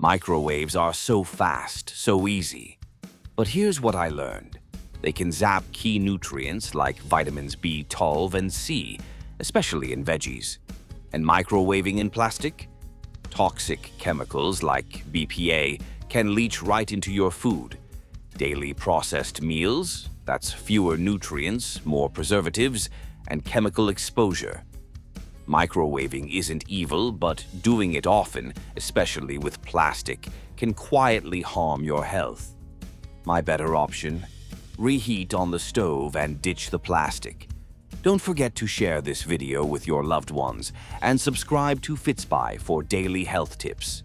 Microwaves are so fast, so easy. But here's what I learned. They can zap key nutrients like vitamins B12 and C, especially in veggies. And microwaving in plastic? Toxic chemicals like BPA can leach right into your food. Daily processed meals, that's fewer nutrients, more preservatives, and chemical exposure. Microwaving isn't evil, but doing it often, especially with plastic, can quietly harm your health. My better option? Reheat on the stove and ditch the plastic. Don't forget to share this video with your loved ones and subscribe to FitSpy for daily health tips.